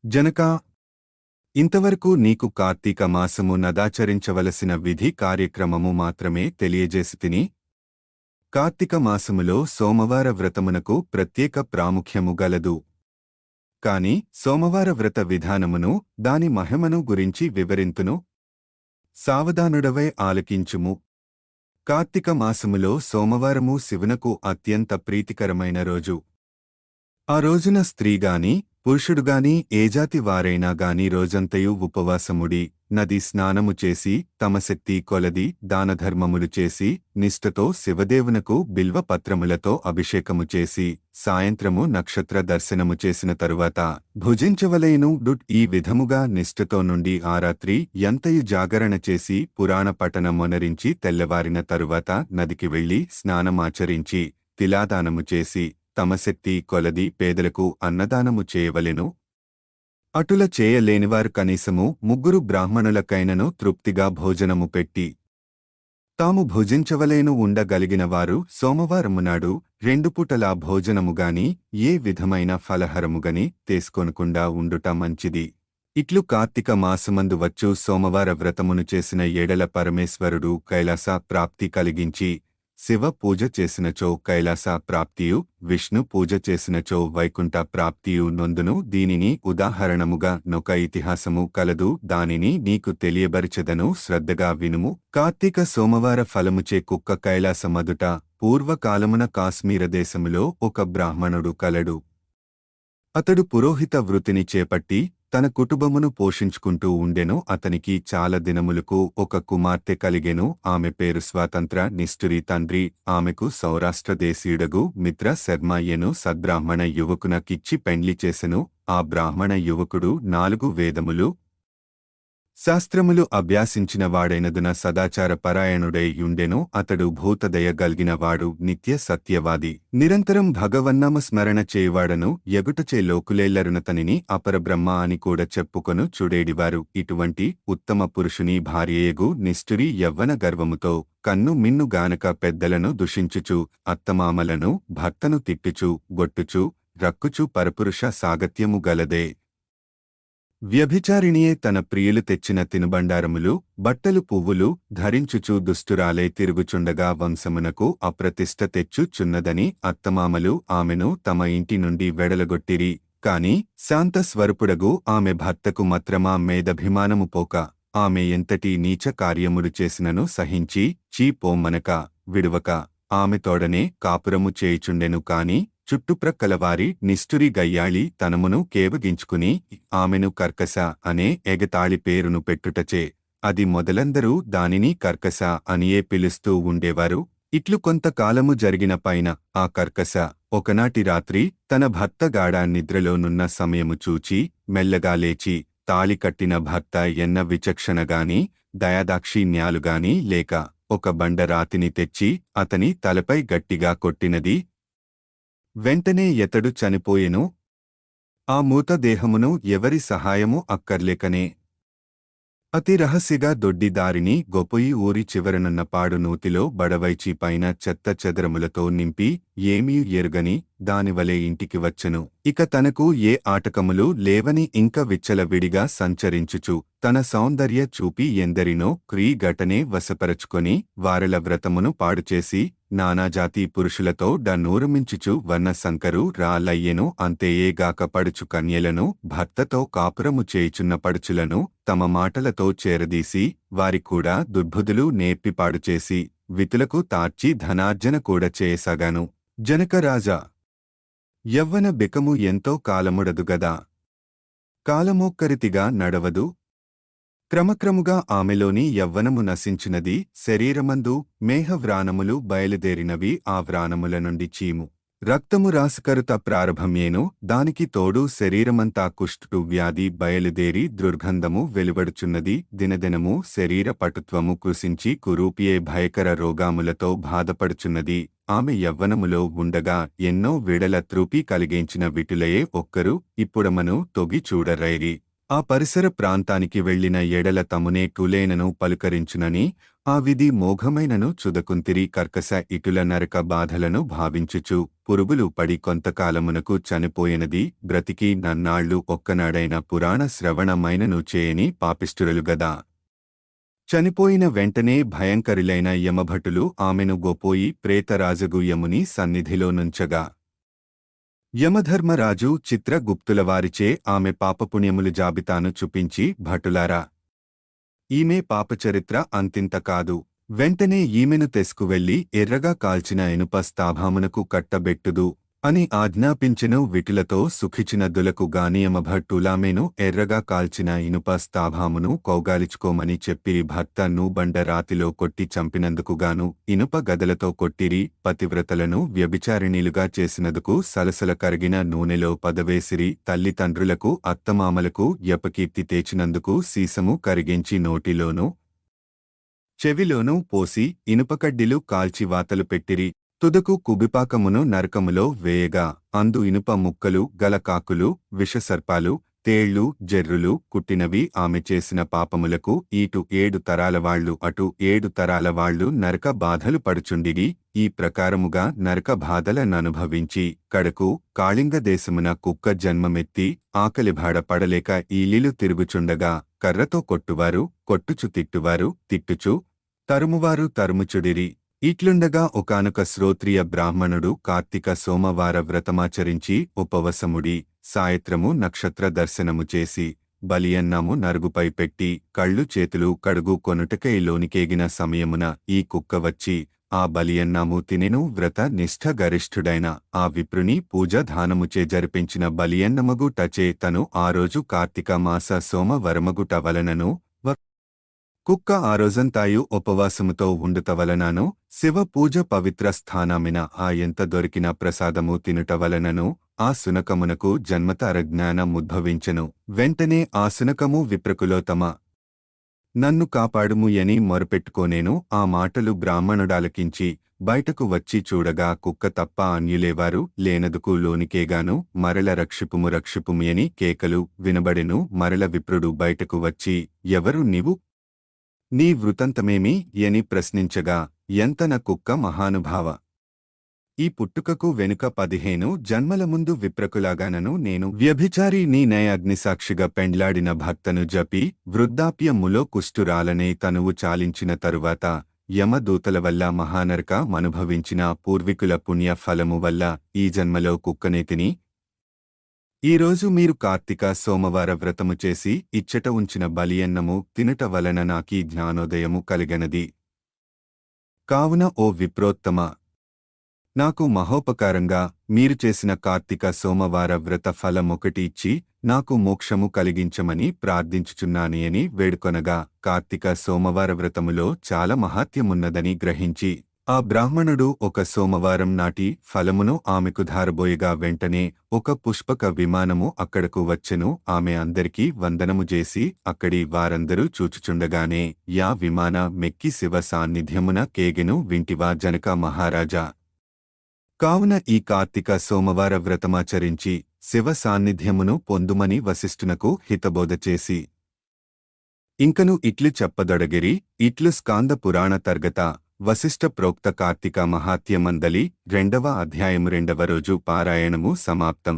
జనకా, ఇంతవరకు నీకు కార్తీక మాసము నదాచరించవలసిన విధి కార్యక్రమము మాత్రమే తెలియజేసితిని. కార్తీక మాసములో సోమవార వ్రతమునకు ప్రత్యేక ప్రాముఖ్యము గలదు. కాని సోమవార వ్రత విధానమును, దాని మహిమను గురించి వివరింతును. సావధానుడవై ఆలకించుము. కార్తీక మాసములో సోమవారము శివునకు అత్యంత ప్రీతికరమైన రోజు. ఆ రోజున స్త్రీగాని పురుషుడుగాని ఏ జాతి వారైనా గాని రోజంతయు ఉపవాసముడి, నది స్నానము చేసి, తమ శక్తి కొలది దానధర్మములు చేసి, నిష్ఠతో శివదేవునకు బిల్వపత్రములతో అభిషేకము చేసి, సాయంత్రము నక్షత్ర దర్శనము చేసిన తరువాత భుజించవలెను. ఈ విధముగా నిష్ఠతో నుండి ఆ రాత్రి ఎంతయు జాగరణ చేసి, పురాణ పఠన మొనరించి తెల్లవారిన తరువాత నదికి వెళ్లి స్నానమాచరించి, తిలాదానము చేసి, తమ శక్తి కొలది పేదలకు అన్నదానము చేయవలెను. అటుల చేయలేనివారు కనీసము 3 బ్రాహ్మణులకైనను తృప్తిగా భోజనము పెట్టి, తాము భుజించవలేను. ఉండగలిగినవారు సోమవారమునాడు 2 పూటలా భోజనముగాని ఏ విధమైన ఫలహరముగని తీసుకొనకుండా ఉండుట మంచిది. ఇట్లు కార్తీక మాసమందు వచ్చు సోమవార వ్రతమును చేసిన ఎడల పరమేశ్వరుడు కైలాస ప్రాప్తి కలిగించి, శివ పూజ చేసినచో కైలాస ప్రాప్తియు, విష్ణు పూజ చేసినచో వైకుంఠ ప్రాప్తియు నొందును. దీనిని ఉదాహరణముగా నొక ఇతిహాసము కలదు, దానిని నీకు తెలియబరిచెదను, శ్రద్ధగా వినుము. కార్తీక సోమవార ఫలముచే కుక్క కైలాసమదుట. పూర్వకాలమున కాశ్మీర దేశములో ఒక బ్రాహ్మణుడు కలడు. అతడు పురోహిత వృత్తిని చేపట్టి తన కుటుంబమును పోషించుకుంటూ ఉండెను. అతనికి చాలా దినములకు ఒక కుమార్తె కలిగెను. ఆమె పేరు స్వాతంత్ర నిష్ఠురి తండ్రి. ఆమెకు సౌరాష్ట్ర దేశీయుడగు మిత్ర శర్మయ్యను సద్బ్రాహ్మణ యువకునకిచ్చి పెండ్లి చేసెను. ఆ బ్రాహ్మణ యువకుడు 4 వేదములు శాస్త్రములు అభ్యాసించిన వాడైనదున సదాచార పరాయణుడై యుండెను. అతడు భూతదయ గల్గినవాడు, నిత్య సత్యవాది, నిరంతరం భగవన్నామ స్మరణ చేయువాడను. ఎగుటచే లోకులేల్లరునతనిని అపరబ్రహ్మ అని కూడా చెప్పుకొను చుడేడివారు. ఇటువంటి ఉత్తమ పురుషుని భార్యయగు నిష్ఠురి యవ్వన గర్వముతో కన్ను మిన్ను గానక పెద్దలను దుషించుచు, అత్తమామలను భర్తను తిట్టుచు, గొట్టుచు, రక్కుచు పరపురుష సాగత్యము గలదే. వ్యభిచారిణియే తన ప్రియులు తెచ్చిన తినుబండారములు, బట్టలు పువ్వులు ధరించుచు దుష్టురాలై తిరుగుచుండగా వంశమునకు అప్రతిష్ట తెచ్చుచున్నదని అత్తమామలు ఆమెను తమ ఇంటి నుండి వెడలగొట్టిరి. కాని శాంత స్వరూపుడగు ఆమె భర్తకు మాత్రమా మేదభిమానము పోక, ఆమె ఎంతటి నీచ కార్యములు చేసినను సహించి, పోమ్మనక విడువక ఆమెతోడనే కాపురము చేయుచుండెను. కాని చుట్టుప్రక్కలవారి నిష్ఠురి గయ్యాళి తనమును కేవగించుకుని ఆమెను కర్కశ అనే ఎగతాళి పేరును పెట్టుటచే అది మొదలందరూ దానిని కర్కశ అనియే పిలుస్తూ ఉండేవారు. ఇట్లు కొంతకాలము జరిగిన పైన ఆ కర్కశ ఒకనాటి రాత్రి తన భర్త గాఢ నిద్రలోనున్న సమయము చూచి మెల్లగా లేచి, తాళి కట్టిన భర్త ఎన్న విచక్షణగాని దయాదాక్షిణ్యాలుగాని లేక ఒక బండ రాతిని తెచ్చి అతని తలపై గట్టిగా కొట్టినది. వెంటనే ఎతడు చనిపోయెను. ఆ మూతదేహమును ఎవరి సహాయము అక్కర్లేకనే అతి రహస్యగా దొడ్డి దారిని గొప్పయి ఊరి చివరనున్న పాడు నూతిలో బడవైచి పైన చెత్త చెదరములతో నింపి ఏమీ ఎరుగని దానివలే ఇంటికి వచ్చెను. ఇక తనకు ఏ ఆటకములు లేవని ఇంక విచ్చలవిడిగా సంచరించుచు తన సౌందర్య చూపి ఎందరినో క్రీగటనే వశపరచుకొని వారల వ్రతమును పాడుచేసి నానాజాతి పురుషులతో నూరుమించుచు వర్ణ సంకరు రాలయ్యెను. అంతేయేగాక పడుచు కన్యలను, భర్తతో కాపురము చేయుచున్న పడుచులను తమ మాటలతో చేరదీసి వారికూడా దుర్బుధులు నేర్పి పాడుచేసి వితులకు తార్చి ధనార్జన కూడా చేయసాగాను. జనకరాజా, యవ్వన బికము ఎంతో కాలముడదుగదా, కాలమొక్కరితిగా నడవదు. క్రమక్రముగా ఆమెలోని యవ్వనము నశించినది. శరీరమందు మేహవ్రానములు బయలుదేరినవి. ఆ వ్రానముల నుండి చీము రక్తము రాసుకరుత ప్రారంభమేను. దానికి తోడు శరీరమంతా కుష్టు వ్యాధి బయలుదేరి దుర్గంధము వెలువడుచున్నది. దినదినము శరీర పటుత్వము కృశించి కురూపియే భయకర రోగాములతో బాధపడుచున్నది. ఆమె యవ్వనములో ఉండగా ఎన్నో విడల త్రూపి కలిగించిన విటులయే ఒక్కరు ఇప్పుడమను తొగి చూడరైరి. ఆ పరిసర ప్రాంతానికి వెళ్లిన ఎడల తమునే కులేనను పలుకరించునని ఆ విధి మోఘమైనను చుదకుంతిరి కర్కశ ఇటుల నరక బాధలను భావించుచు పురుగులు పడి కొంతకాలమునకు చనిపోయినది బ్రతికి నన్నాళ్లు ఒక్కనాడైన పురాణ శ్రవణమైనను చేయని పాపిష్ఠురలుగదా. చనిపోయిన వెంటనే భయంకరులైన యమభటులు ఆమెను గోపోయి ప్రేతరాజగు యముని సన్నిధిలో నుంచగా యమధర్మరాజు చిత్రగుప్తులవారిచే ఆమె పాపపుణ్యములు జాబితాను చూపించి, భటులారా, ఈమె పాపచరిత్ర అంతింత కాదు. వెంటనే ఈమెను తెస్కువెళ్లి ఎర్రగా కాల్చిన ఇనుప స్తాభామునకు కట్టబెట్టుదు అని ఆజ్ఞాపించెను. విటులతో సుఖిచినద్దులకు గాని యమభట్టులామెను ఎర్రగా కాల్చిన ఇనుప స్తాభామును కౌగాలిచుకోమని చెప్పి భర్తను బండ రాతిలో కొట్టి చంపినందుకుగాను ఇనుప గదలతో కొట్టిరి. పతివ్రతలను వ్యభిచారిణీలుగా చేసినందుకు సలసల కరిగిన నూనెలో పదవేసిరి. తల్లిదండ్రులకు అత్తమామలకు యపకీర్తి తేచినందుకు సీసము కరిగించి నోటిలోనూ చెవిలోనూ పోసి ఇనుపకడ్డిలు కాల్చి వాతలు పెట్టిరి. తుదకు కుబిపాకమును నరకములో వేయగా అందు ఇనుప ముక్కలు గల కాకులు, విషసర్పాలు, తేళ్లు, జెర్రులు కుట్టినవి. ఆమె చేసిన పాపములకు ఈటు 7 తరాలవాళ్లు అటు 7 తరాలవాళ్లు నరక బాధలు పడుచుండిరి. ఈ ప్రకారముగా నరక బాధలననుభవించి కడకు కాళింగదేశమున కుక్క జన్మమెత్తి ఆకలిబాడ పడలేక ఈలిలు తిరుగుచుండగా కర్రతో కొట్టువారు కొట్టుచు తిట్టువారు తిట్టుచు తరుమువారు తరుముచుడిరి. ఇట్లుండగా ఒకానొక శ్రోత్రియ బ్రాహ్మణుడు కార్తీక సోమవార వ్రతమాచరించి ఉపవసముడి సాయత్రము నక్షత్ర దర్శనము చేసి బలియన్నము నరుగుపై పెట్టి కళ్ళు చేతులు కడుగు కొనుటకై లోనికేగిన సమయమున ఈ కుక్క వచ్చి ఆ బలియన్నము తినెను. వ్రత నిష్ఠ గరిష్ఠుడైన ఆ విప్రుని పూజాధానముచే జరిపించిన బలియన్నమగుటచే తను ఆ రోజు కార్తీక మాస సోమవరమగుట వలనను కుక్క ఆ రోజంతాయు ఉపవాసముతో ఉండుటవలనను శివ పూజ పవిత్ర స్థానమిన ఆ ఎంత దొరికిన ప్రసాదము తినుటవలనను ఆ సునకమునకు జన్మతారజ్ఞానముద్భవించెను. వెంటనే ఆ సునకము విప్రకులో తమ నన్ను కాపాడుము యని మొరపెట్టుకోనేను. ఆ మాటలు బ్రాహ్మణుడాలకించి బయటకు వచ్చి చూడగా కుక్క తప్ప అన్యులేవారు లేనదుకు లోనికేగాను. మరల రక్షిపుము రక్షిపుము యని కేకలు వినబడెను. మరల విప్రుడు బయటకు వచ్చి, ఎవరు నీవు, నీ వృత్తంతమేమి యని ప్రశ్నించగా, ఎంతన కుక్క మహానుభావ, ఈ పుట్టుకకు వెనుక 15 జన్మల ముందు విప్రకులాగానను నేను వ్యభిచారి నీ నయాగ్నిసాక్షిగా పెండ్లాడిన భక్తను జపి వృద్ధాప్యములో కుష్ఠురాలనే తనువు చాలించిన తరువాత యమదూతల వల్ల మహానరక మనుభవించిన పూర్వీకుల పుణ్య ఫలము వల్ల ఈ జన్మలో కుక్కనేతిని. ఈరోజు మీరు కార్తీక సోమవార వ్రతము చేసి ఇచ్చట ఉంచిన బలియన్నము తినుట వలన నాకీ జ్ఞానోదయము కలిగనది. కావున ఓ విప్రోత్తమ, నాకు మహోపకారంగా మీరు చేసిన కార్తీక సోమవార వ్రత ఫలమొకటి ఇచ్చి నాకు మోక్షము కలిగించమని ప్రార్థించుచున్నాని అని వేడుకొనగా కార్తీక సోమవార వ్రతములో చాలా మహాత్యమున్నదని గ్రహించి ఆ బ్రాహ్మణుడు ఒక సోమవారం నాటి ఫలమును ఆమెకు ధారబోయగా వెంటనే ఒక పుష్పక విమానము అక్కడకు వచ్చెను. ఆమె అందరికీ వందనము చేసి అక్కడి వారందరూ చూచుచుండగానే యా విమాన మెక్కి శివ సాన్నిధ్యమున కేగెను. వింటివా జనక మహారాజా, కావున ఈ కార్తీక సోమవార వ్రతమాచరించి శివ సాన్నిధ్యమును పొందుమని వశిష్ఠునకు హితబోధ చేసి ఇంకను ఇట్లు చెప్పదొడగిరి. ఇట్లు స్కాంద పురాణ తర్గత వశిష్ఠ ప్రోక్త కార్తీక మహాత్యమందలి 2వ అధ్యాయము 2వ రోజు పారాయణము సమాప్తం.